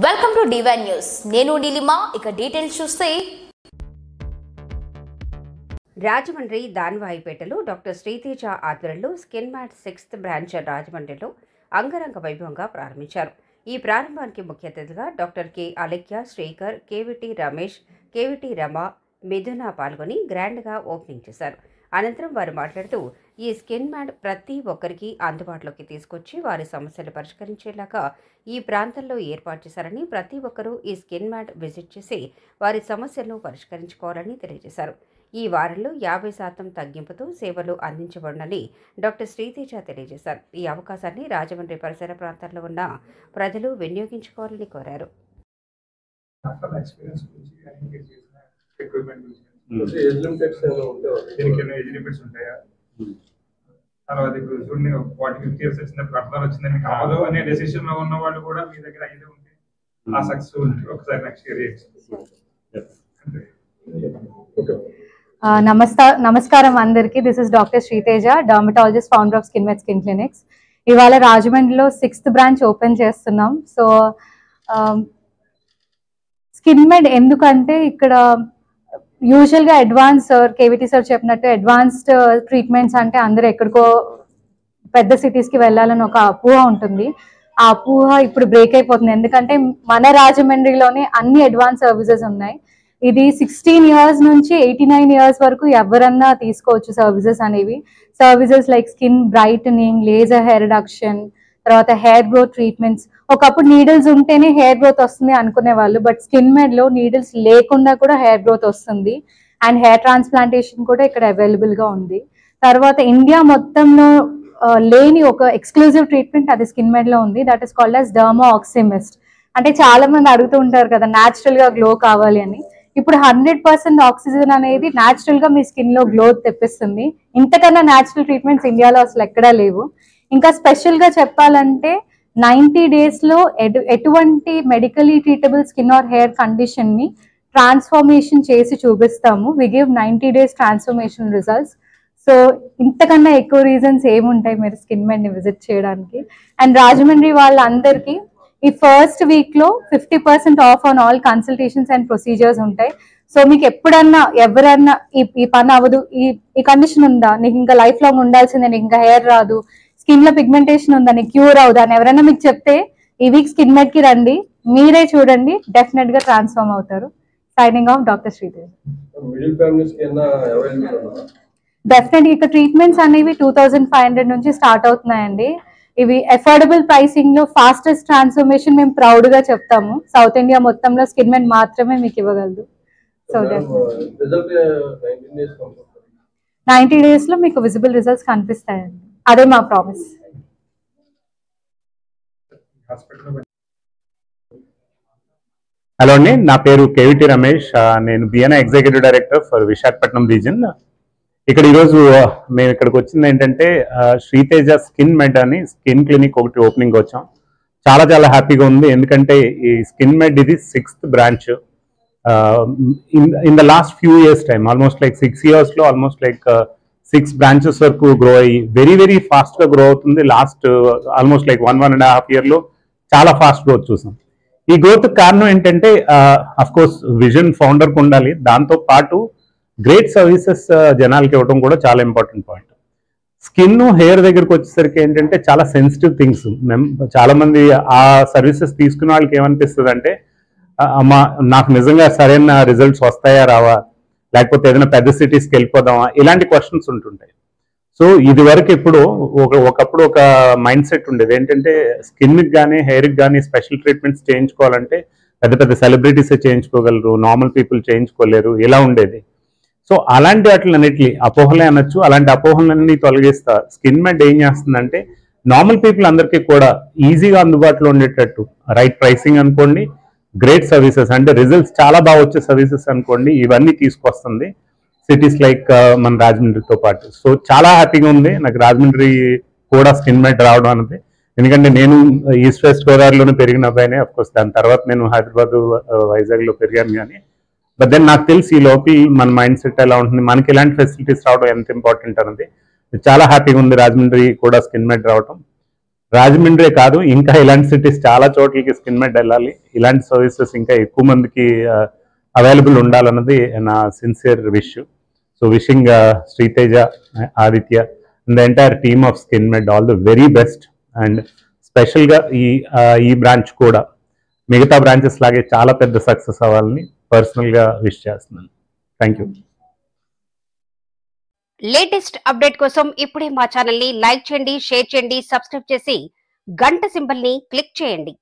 Welcome to divine news. నేను నీలిమా. ఇక details చూస్తే రాజమండ్రి దాన్వాయిపేటలో డాక్టర్ శ్రీతేజ ఆధ్వర్యంలో స్కిన్ మ్యాట్ 6th బ్రాంచ్ రాజమండ్రిలో అంగరంగ వైభవంగా ప్రారంభించారు. ఈ ప్రారంభానికి ముఖ్య అతిథిగా డాక్టర్ కె అలెక్య, శ్రీకర్, కేవిటి రమేష్, కేవిటి రమ, మిథున పాల్గొని గ్రాండ్గా ఓపెనింగ్ చేశారు. అనంతరం వారు మాట్లాడుతూ ఈ స్కిన్ మ్యాట్ ప్రతి ఒక్కరికి అందుబాటులోకి తీసుకొచ్చి వారి సమస్యలు పరిష్కరించేలాగా ఈ ప్రాంతంలో ఏర్పాటు చేశారని, ప్రతి ఒక్కరూ ఈ స్కిన్ మ్యాట్ విజిట్ చేసి వారి సమస్యలను పరిష్కరించుకోవాలని తెలియజేశారు. ఈ వారంలో 50% తగ్గింపుతో సేవలు అందించబడునని డాక్టర్ శ్రీతేజ తెలియజేశారు. ఈ అవకాశాన్ని రాజమండ్రి పరిసర ప్రాంతాల్లో ఉన్న ప్రజలు వినియోగించుకోవాలని కోరారు. తర్వాత ఇప్పుడు చూడండి 40-50 ఇయర్స్ వచ్చినప్పుడు అర్థాలు వచ్చిందని కాదు అనే డెసిషన్ లో ఉన్న వాళ్ళు కూడా మీ దగ్గర అయితే ఉంటే ఆ సక్సెస్ ఒకసారి నెక్స్ట్ ఇయర్ నమస్కారం అందరికి. This is doctor Sriteja, dermatologist, founder of Skin Med skin clinics. ఇవాళ రాజమండ్రిలో 6th బ్రాంచ్ ఓపెన్ చేస్తున్నాం. సో స్కిన్ మెడ్ ఎందుకంటే ఇక్కడ యూజువల్గా అడ్వాన్స్ కేవిటీ సార్ చెప్పినట్టు అడ్వాన్స్డ్ ట్రీట్మెంట్స్ అంటే అందరూ ఎక్కడికో పెద్ద సిటీస్కి వెళ్ళాలని ఒక అపోహ ఉంటుంది. ఆ అపోహ ఇప్పుడు బ్రేక్ అయిపోతుంది. ఎందుకంటే మన రాజమండ్రిలోనే అన్ని అడ్వాన్స్ సర్వీసెస్ ఉన్నాయి. ఇది 16 years నుంచి 89 years వరకు ఎవరన్నా తీసుకోవచ్చు సర్వీసెస్ అనేవి. Services like skin brightening, laser hair reduction, తర్వాత హెయిర్ గ్రోత్ ట్రీట్మెంట్స్. ఒకప్పుడు నీడిల్స్ ఉంటేనే హెయిర్ గ్రోత్ వస్తుంది అనుకునే వాళ్ళు, బట్ స్కిన్ మెడ్లో నీడిల్స్ లేకుండా కూడా హెయిర్ గ్రోత్ వస్తుంది. అండ్ హెయిర్ ట్రాన్స్ప్లాంటేషన్ కూడా ఇక్కడ అవైలబుల్గా ఉంది. తర్వాత ఇండియా మొత్తంలో లేని ఒక ఎక్స్క్లూజివ్ ట్రీట్మెంట్ అది స్కిన్ మెడ్లో ఉంది. That is called as derma oxymist. అంటే చాలా మంది అడుగుతూ ఉంటారు కదా న్యాచురల్గా గ్లో కావాలి అని. ఇప్పుడు 100% ఆక్సిజన్ అనేది న్యాచురల్గా మీ స్కిన్లో గ్లో తెప్పిస్తుంది. ఇంతకన్నా న్యాచురల్ ట్రీట్మెంట్స్ ఇండియాలో అసలు ఎక్కడా లేవు. ఇంకా స్పెషల్గా చెప్పాలంటే 90 daysలో ఎటువంటి medically treatable skin or hair కండిషన్ని ట్రాన్స్ఫర్మేషన్ చేసి చూపిస్తాము. We give 90 days transformation results. So ఇంతకన్నా ఎక్కువ రీజన్స్ ఏముంటాయి మీరు స్కిన్ మెడ్ని విజిట్ చేయడానికి. అండ్ రాజమండ్రి వాళ్ళందరికీ ఈ ఫస్ట్ వీక్లో 50% off on all consultations and procedures ఉంటాయి. సో మీకు ఎప్పుడన్నా ఎవరన్నా ఈ పని అవ్వదు, ఈ కండిషన్ ఉందా, నీకు ఇంకా లైఫ్ లాంగ్ ఉండాల్సిందే, నీకు ఇంకా హెయిర్ రాదు, స్కిన్ లో పిగ్మెంటేషన్ ఉందా, నీకు క్యూర్ అవుదా అని ఎవరైనా మీకు చెప్తే ఈ వీక్ స్కిన్ మెడ్ కి రండి, మీరే చూడండి, డెఫినెట్ గా ట్రాన్స్ఫార్మ్ అవుతారు. Signing off doctor Sridevi. Definite ఇక్కడ ట్రీట్మెంట్స్ అనేవి 2500 నుంచి స్టార్ట్ అవుతున్నాయండి. ఇవి అఫోర్డబుల్ ప్రైసింగ్ లో ఫాస్టెస్ట్ ట్రాన్స్ఫర్మేషన్ మేము ప్రౌడ్ గా చెప్తాము. సౌత్ ఇండియా మొత్తంలో స్కిన్ మెడ్ మాత్రమే మీకు ఇవ్వగలదు. సో 90 days లో మీకు విజిబుల్ రిజల్ట్స్ కనిపిస్తాయండి. అదే మా ప్రామిస్. హలో అండి, నా పేరు కేవిటి రమేష్. నేను BNI executive director for Visakhapatnam reason. ఇక్కడ ఈరోజు మేము ఇక్కడికి వచ్చింది ఏంటంటే శ్రీతేజ స్కిన్ మెడ్ అని స్కిన్ క్లినిక్ ఒకటి ఓపెనింగ్ వచ్చాం. చాలా చాలా హ్యాపీగా ఉంది. ఎందుకంటే ఈ స్కిన్ మెడ్ ఇది 6th branch. In the last few years time, almost like 6 yearsలో ఆల్మోస్ట్ లైక్ 6 branches వరకు గ్రో అయ్యి వెరీ వెరీ ఫాస్ట్గా గ్రో అవుతుంది. లాస్ట్ ఆల్మోస్ట్ లైక్ 1.5 yearలో చాలా ఫాస్ట్ గ్రోత్ చూసాం. ఈ గ్రోత్ కారణం ఏంటంటే అఫ్కోర్స్ విజన్ ఫౌండర్కి ఉండాలి, దాంతో పాటు గ్రేట్ సర్వీసెస్ జనాలకి ఇవ్వడం కూడా చాలా ఇంపార్టెంట్ పాయింట్. స్కిన్ హెయిర్ దగ్గరకు వచ్చేసరికి ఏంటంటే చాలా సెన్సిటివ్ థింగ్స్. చాలా మంది ఆ సర్వీసెస్ తీసుకున్న వాళ్ళకి ఏమనిపిస్తుంది అంటే అమ్మా నాకు నిజంగా సరైన రిజల్ట్స్ వస్తాయా రావా, లేకపోతే ఏదైనా పెద్ద సిటీస్కి వెళ్ళిపోదామా, ఇలాంటి క్వశ్చన్స్ ఉంటుంటాయి. సో ఇది వరకు ఇప్పుడు ఒకప్పుడు ఒక మైండ్ సెట్ ఉండేది ఏంటంటే స్కిన్కి కానీ హెయిర్కి కానీ స్పెషల్ ట్రీట్మెంట్స్ చేయించుకోవాలంటే పెద్ద పెద్ద సెలబ్రిటీసే చేయించుకోగలరు, నార్మల్ పీపుల్ చేయించుకోలేరు, ఇలా ఉండేది. సో అలాంటి వాటిలన్నిటి అపోహలే అనొచ్చు. అలాంటి అపోహలన్నీ తొలగిస్తా స్కిన్ మెడ్ ఏం చేస్తుందంటే నార్మల్ పీపుల్ అందరికీ కూడా ఈజీగా అందుబాటులో ఉండేటట్టు రైట్ ప్రైసింగ్ అనుకోండి, గ్రేట్ సర్వీసెస్ అంటే రిజల్ట్స్ చాలా బాగా వచ్చే సర్వీసెస్ అనుకోండి, ఇవన్నీ తీసుకొస్తుంది సిటీస్ లైక్ మన రాజమండ్రితో పాటు. సో చాలా హ్యాపీగా ఉంది నాకు రాజమండ్రి కూడా స్కిన్ మెడ్ రావడం అనేది. ఎందుకంటే నేను ఈస్ట్ వెస్ట్ గోదావరిలోనే పెరిగిన అబ్బాయినే. అఫ్కోర్స్ దాని తర్వాత నేను హైదరాబాద్, వైజాగ్లో పెరిగాను. కానీ బట్ దెన్ నాకు తెలిసి ఈ లోపల మన మైండ్ సెట్ ఎలా ఉంటుంది, మనకి ఎలాంటి ఫెసిలిటీస్ రావడం ఎంత ఇంపార్టెంట్ అనేది. చాలా హ్యాపీగా ఉంది రాజమండ్రి కూడా స్కిన్ మెడ్ రావడం. రాజమండ్రి కాదు, ఇంకా ఇలాంటి సిటీస్ చాలా చోట్లకి స్కిన్ మెడ్ వెళ్ళాలి. ఇలాంటి సర్వీసెస్ ఇంకా ఎక్కువ మందికి అవైలబుల్ ఉండాలన్నది నా sincere wish. So wishing Sriteja, Aditya and the entire team of Skin Med all the very best. And స్పెషల్గా ఈ బ్రాంచ్ కూడా మిగతా బ్రాంచెస్ లాగే చాలా పెద్ద సక్సెస్ అవ్వాలని పర్సనల్గా విష్ చేస్తున్నాను. Thank you. లేటెస్ట్ అప్డేట్ కోసం ఇప్పుడే మా ఛానల్ ని లైక్ చేయండి, షేర్ చేయండి, సబ్స్క్రైబ్ చేసి గంట సింబల్ ని క్లిక్ చేయండి.